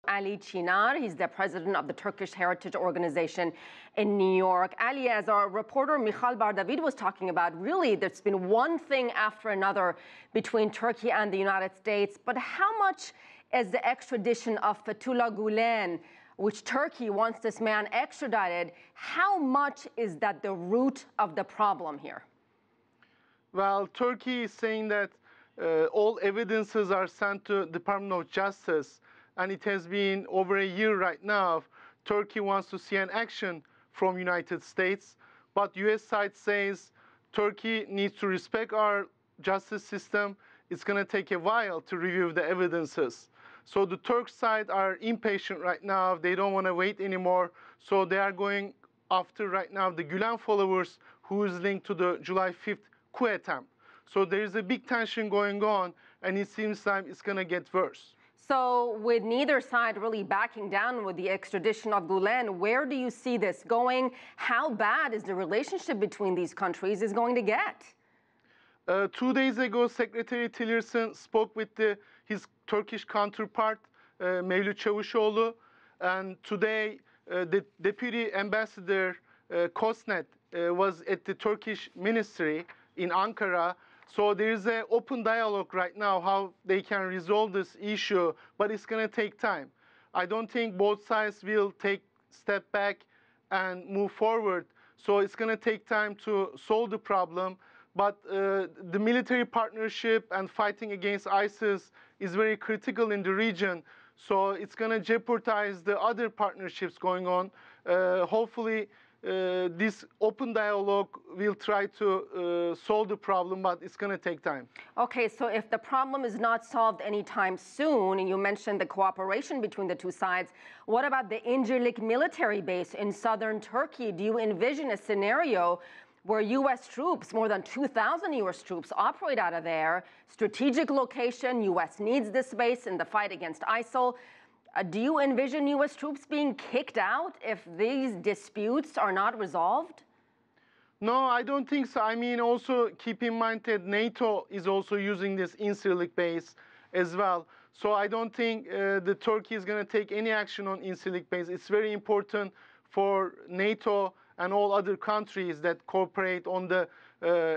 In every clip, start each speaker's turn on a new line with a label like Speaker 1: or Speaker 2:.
Speaker 1: Ali Cinar. He's the president of the Turkish Heritage Organization in New York. Ali, as our reporter Michal Bardavid was talking about, really there's been one thing after another between Turkey and the United States. But how much is the extradition of Fethullah Gulen, which Turkey wants this man extradited, how much is that the root of the problem here?
Speaker 2: Well, Turkey is saying that all evidences are sent to Department of Justice, and it has been over a year right now. Turkey wants to see an action from United States, but U.S. side says Turkey needs to respect our justice system. It's going to take a while to review the evidences. So the Turk side are impatient right now. They don't want to wait anymore. So they are going after right now the Gülen followers who is linked to the July 5th coup attempt. So there is a big tension going on, and it seems like it's going to get worse.
Speaker 1: So with neither side really backing down with the extradition of Gulen, where do you see this going? How bad is the relationship between these countries is going to get?
Speaker 2: 2 days ago, Secretary Tillerson spoke with his Turkish counterpart, Mevlüt Çavuşoğlu, and today the Deputy Ambassador Kosnet was at the Turkish Ministry in Ankara. So there is an open dialogue right now how they can resolve this issue, but it's going to take time. I don't think both sides will take a step back and move forward. So it's going to take time to solve the problem. But the military partnership and fighting against ISIS is very critical in the region. So it's going to jeopardize the other partnerships going on. Hopefully, this open dialogue will try to solve the problem, but it's going to take time.
Speaker 1: Okay, so if the problem is not solved anytime soon, and you mentioned the cooperation between the two sides, what about the Incirlik military base in southern Turkey? Do you envision a scenario where U.S. troops, more than 2,000 U.S. troops, operate out of there? Strategic location, U.S. needs this base in the fight against ISIL. Do you envision U.S. troops being kicked out if these disputes are not resolved?
Speaker 2: No, I don't think so. I mean, also keep in mind that NATO is also using this Incirlik base as well. So I don't think the Turkey is going to take any action on Incirlik base. It's very important for NATO and all other countries that cooperate on the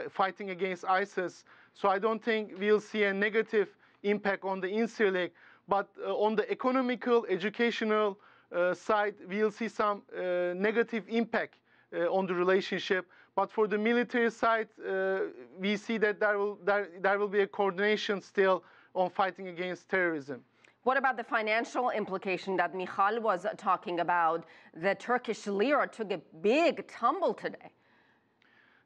Speaker 2: fighting against ISIS. So I don't think we'll see a negative impact on the Incirlik. But on the economical, educational side, we'll see some negative impact on the relationship. But for the military side, we see that there will be a coordination still on fighting against terrorism.
Speaker 1: What about the financial implication that Michal was talking about? The Turkish lira took a big tumble today.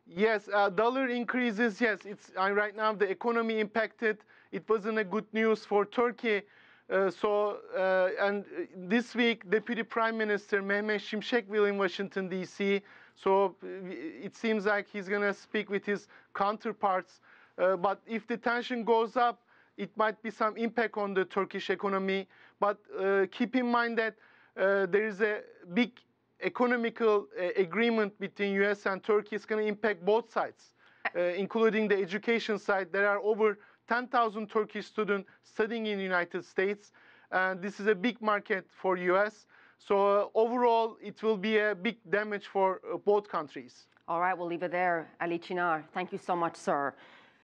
Speaker 2: Yes, dollar increases, yes. It's right now the economy impacted. It wasn't a good news for Turkey. And this week, Deputy Prime Minister Mehmet Şimşek will in Washington, D.C. So it seems like he's going to speak with his counterparts. But if the tension goes up, it might be some impact on the Turkish economy. But keep in mind that there is a big economical agreement between U.S. and Turkey. It's going to impact both sides, including the education side. There are over 10,000 Turkish students studying in the United States, and this is a big market for U.S. So overall, it will be a big damage for both countries.
Speaker 1: All right, we'll leave it there. Ali Cinar, thank you so much, sir.